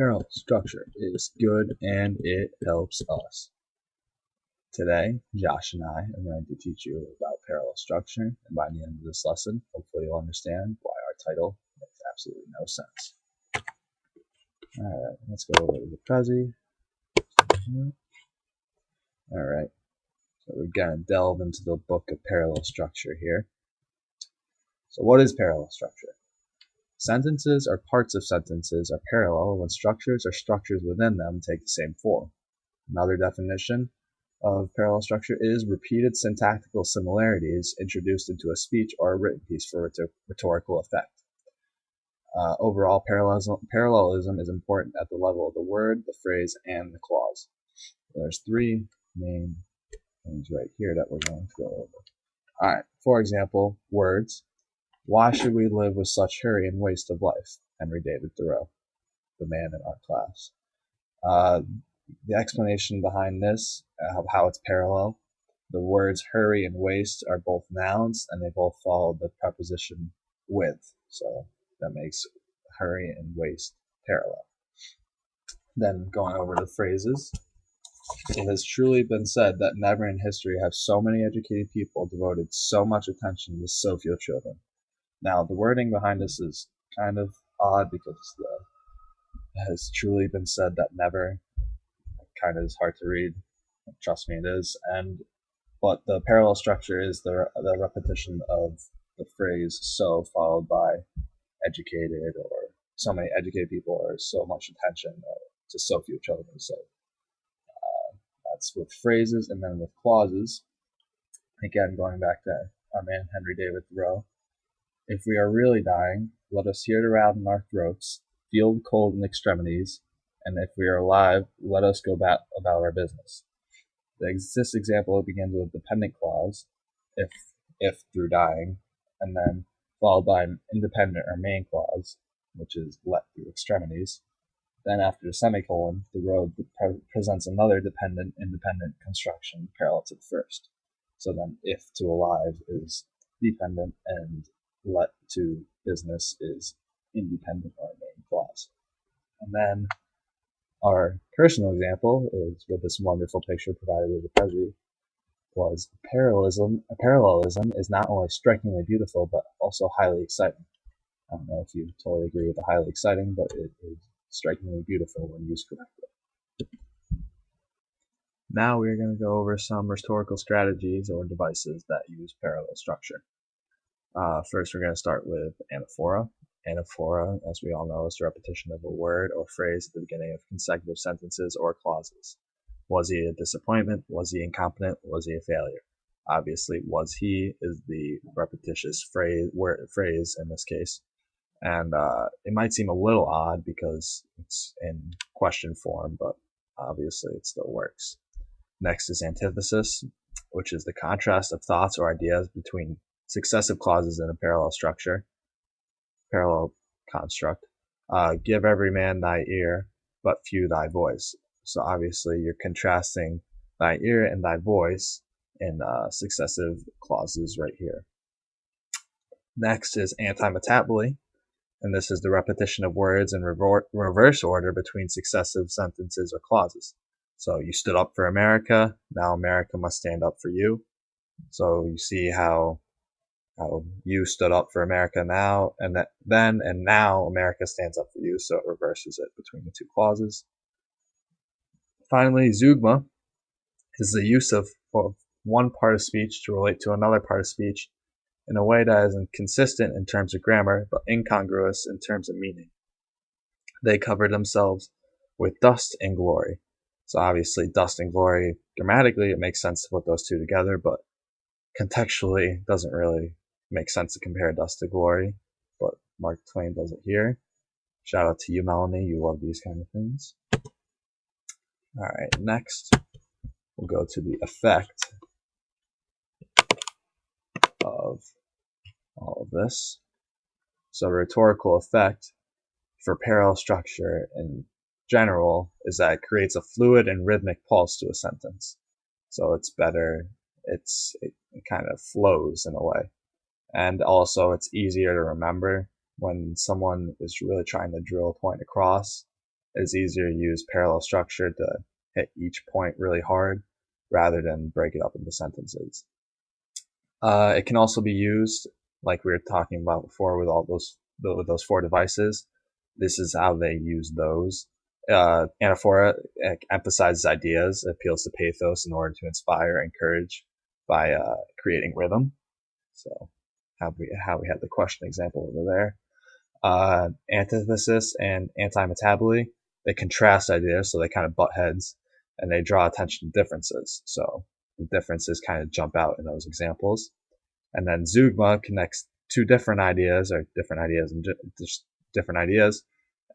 Parallel structure is good and it helps us. Today, Josh and I are going to teach you about parallel structure, and by the end of this lesson, hopefully you'll understand why our title makes absolutely no sense. Alright, let's go over to the Prezi. Alright, so we're going to delve into the book of parallel structure here. So what is parallel structure? Sentences or parts of sentences are parallel when structures or structures within them take the same form. Another definition of parallel structure is repeated syntactical similarities introduced into a speech or a written piece for rhetorical effect. Overall, parallelism is important at the level of the word, the phrase, and the clause. There's three main things right here that we're going to go over. Alright, for example, words. Why should we live with such hurry and waste of life? Henry David Thoreau, the man in our class. The explanation behind this, of how it's parallel, the words hurry and waste are both nouns and they both follow the preposition with. So that makes hurry and waste parallel. Then going over to phrases. It has truly been said that never in history have so many educated people devoted so much attention to so few children. Now, the wording behind this is kind of odd because it has truly been said that never kind of is hard to read. Trust me, it is. But the parallel structure is the repetition of the phrase so followed by educated, or so many educated people, or so much attention to so few children. So that's with phrases. And then with clauses, again, going back to our man Henry David Thoreau. If we are really dying, let us hear it around in our throats, feel the cold in extremities, and if we are alive, let us go about our business. This example begins with a dependent clause, if through dying, and then followed by an independent or main clause, which is let through extremities. Then after the semicolon, the road presents another dependent-independent construction parallel to the first. So then if to alive is dependent and let to business is independent or main clause. And then our personal example is with this wonderful picture provided with the Prezi was parallelism is not only strikingly beautiful but also highly exciting. I don't know if you totally agree with the highly exciting, but it is strikingly beautiful when used correctly. Now we're going to go over some rhetorical strategies or devices that use parallel structure. First, we're going to start with anaphora. Anaphora, as we all know, is the repetition of a word or phrase at the beginning of consecutive sentences or clauses. Was he a disappointment? Was he incompetent? Was he a failure? Obviously, was he is the repetitious phrase in this case. And it might seem a little odd because it's in question form, but obviously it still works. Next is antithesis, which is the contrast of thoughts or ideas between successive clauses in a parallel construct. Give every man thy ear, but few thy voice. So obviously you're contrasting thy ear and thy voice in successive clauses right here. Next is antimetaboly, and this is the repetition of words in reverse order between successive sentences or clauses. So you stood up for America, now America must stand up for you. So you see how you stood up for America now, and then and now America stands up for you, so it reverses it between the two clauses. Finally, zeugma is the use of one part of speech to relate to another part of speech in a way that is inconsistent in terms of grammar, but incongruous in terms of meaning. They cover themselves with dust and glory. So obviously, dust and glory, grammatically, it makes sense to put those two together, but contextually, it doesn't really make sense to compare dust to glory. But Mark Twain does it here. Shout out to you, Melanie. You love these kind of things. Alright, next, we'll go to the effect of all of this. So rhetorical effect for parallel structure in general is that it creates a fluid and rhythmic pulse to a sentence. So it's better, it kind of flows in a way. And also it's easier to remember when someone is really trying to drill a point across. it's easier to use parallel structure to hit each point really hard rather than break it up into sentences. It can also be used, like we were talking about before, with all those 4 devices. This is how they use those. Anaphora emphasizes ideas, appeals to pathos in order to inspire and encourage by creating rhythm. So how we had the question example over there. Antithesis and anti-metaboly, they contrast ideas, so they kind of butt heads, and they draw attention to differences. So the differences kind of jump out in those examples. And then zeugma connects 2 different ideas, or different ideas and just different ideas,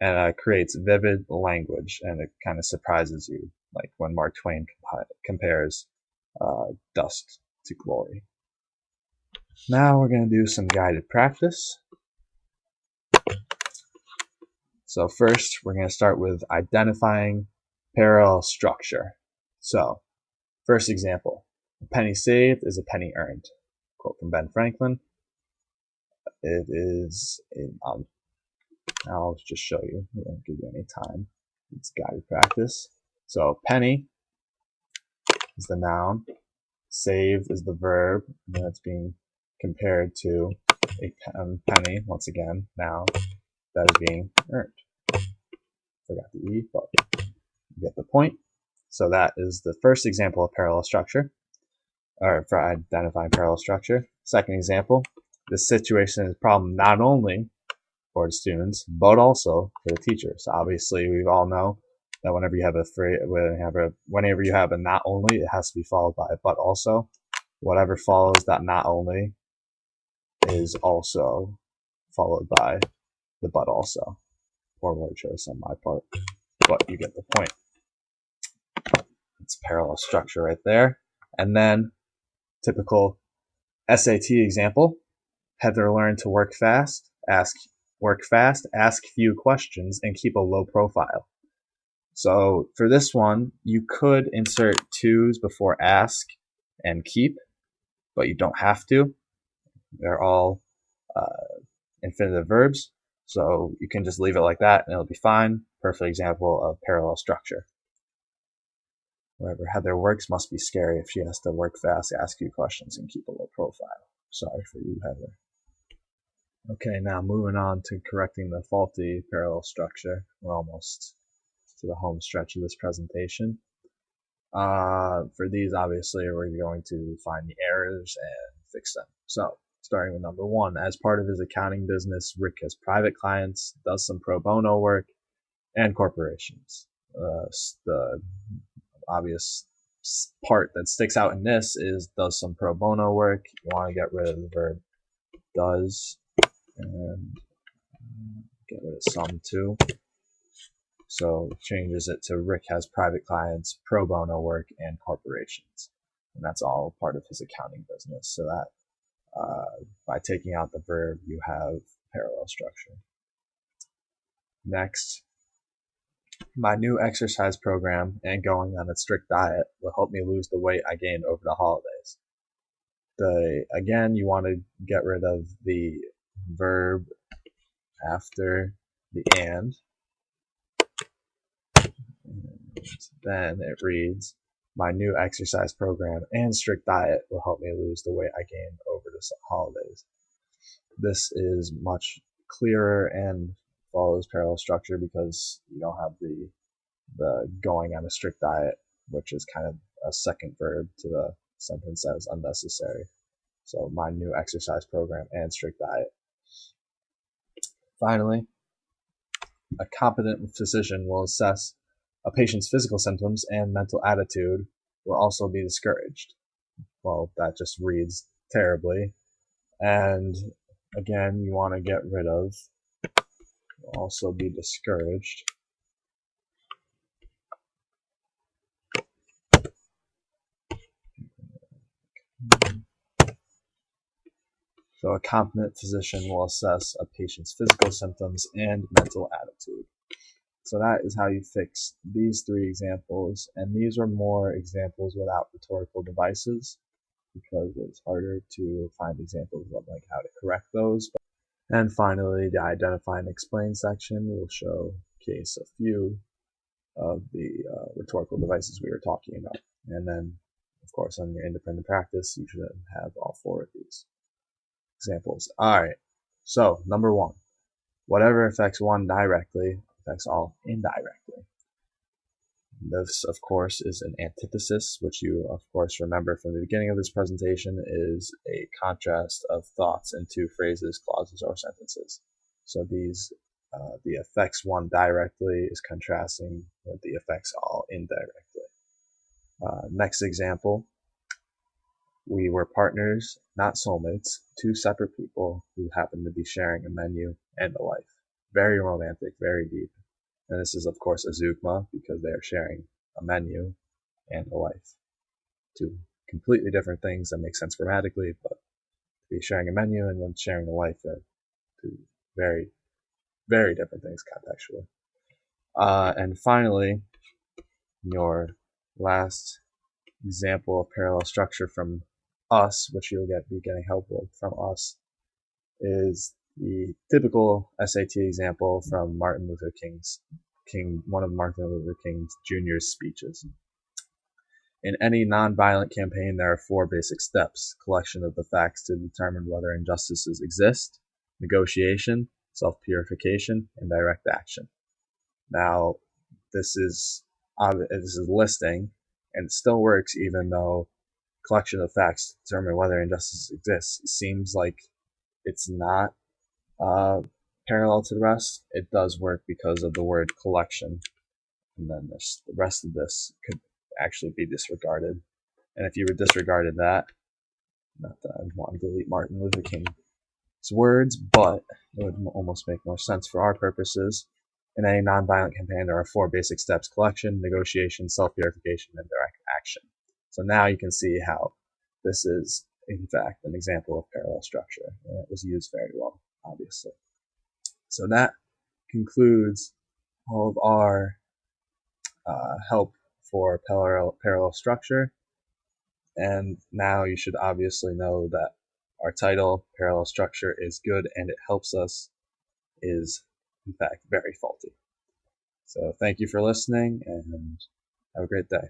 and creates vivid language, and it kind of surprises you, like when Mark Twain compares dust to glory. Now we're going to do some guided practice. So first, we're going to start with identifying parallel structure. So, first example, a penny saved is a penny earned. Quote from Ben Franklin. It is, I'll just show you. We won't give you any time. It's guided practice. So penny is the noun, saved is the verb, and that's being compared to a penny, once again, noun, that is being earned. Forgot the E, but you get the point. So that is the first example of parallel structure, or for identifying parallel structure. Second example, this situation is a problem not only for the students, but also for the teacher. So obviously, we all know that whenever you have whenever you have a not only, it has to be followed by a but also. Whatever follows that not only is also followed by the but also. Poor word choice on my part, but you get the point. It's parallel structure right there. And then, typical SAT example, Heather learned to work fast, ask few questions, and keep a low profile. So for this one, you could insert to's before ask and keep, but you don't have to. They're all infinitive verbs, so you can just leave it like that and it'll be fine. Perfect example of parallel structure. Wherever Heather works must be scary if she has to work fast, ask you questions, and keep a low profile. Sorry for you, Heather. Okay, now moving on to correcting the faulty parallel structure. We're almost to the home stretch of this presentation. For these, obviously, we're going to find the errors and fix them. So, starting with number 1, as part of his accounting business, Rick has private clients, does some pro bono work, and corporations. The obvious part that sticks out in this is does some pro bono work. You want to get rid of the verb does, and get rid of some too. So changes it to Rick has private clients, pro bono work, and corporations. And that's all part of his accounting business. So that by taking out the verb, you have parallel structure. Next, my new exercise program and going on a strict diet will help me lose the weight I gained over the holidays. Again, you want to get rid of the verb after the and. Then it reads, my new exercise program and strict diet will help me lose the weight I gained over the holidays. This is much clearer and follows parallel structure because you don't have the going on a strict diet, which is kind of a second verb to the sentence that is unnecessary. So my new exercise program and strict diet. Finally, a competent physician will assess a patient's physical symptoms and mental attitude will also be discouraged. Well, that just reads terribly. And again, you want to get rid of will also be discouraged. So a competent physician will assess a patient's physical symptoms and mental attitude. So that is how you fix these 3 examples, and these are more examples without rhetorical devices because it's harder to find examples of like how to correct those. And finally, the identify and explain section will showcase a few of the rhetorical devices we were talking about. And then, of course, on your independent practice, you should have all 4 of these examples. All right. So, number 1, whatever affects one directly affects all indirectly. This, of course, is an antithesis, which you, of course, remember from the beginning of this presentation is a contrast of thoughts in 2 phrases, clauses, or sentences. So these, the affects one directly is contrasting with the affects all indirectly. Next example, we were partners, not soulmates, 2 separate people who happened to be sharing a menu and a life. Very romantic, very deep. And this is, of course, a zeugma because they are sharing a menu and a life. 2 completely different things that make sense grammatically, but to be sharing a menu and then sharing a life are 2 very, very different things contextually. And finally, your last example of parallel structure from us, which you'll be getting help with from us, is the typical SAT example from one of Martin Luther King Jr.'s speeches. In any nonviolent campaign, there are 4 basic steps: collection of the facts to determine whether injustices exist, negotiation, self-purification, and direct action. Now, this is listing, and it still works even though collection of facts to determine whether injustice exists. It seems like it's not parallel to the rest. It does work because of the word collection, and then the rest of this could actually be disregarded. And if you were disregarded that, not that I want to delete Martin Luther King's words, but it would almost make more sense for our purposes. In any nonviolent campaign, there are 4 basic steps: collection, negotiation, self-purification, and direct action. So now you can see how this is, in fact, an example of parallel structure. And it was used very well, obviously. So that concludes all of our help for parallel structure. And now you should obviously know that our title, Parallel Structure is Good and It Helps Us, is in fact very faulty. So thank you for listening and have a great day.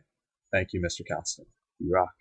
Thank you, Mr. Constant. You rock.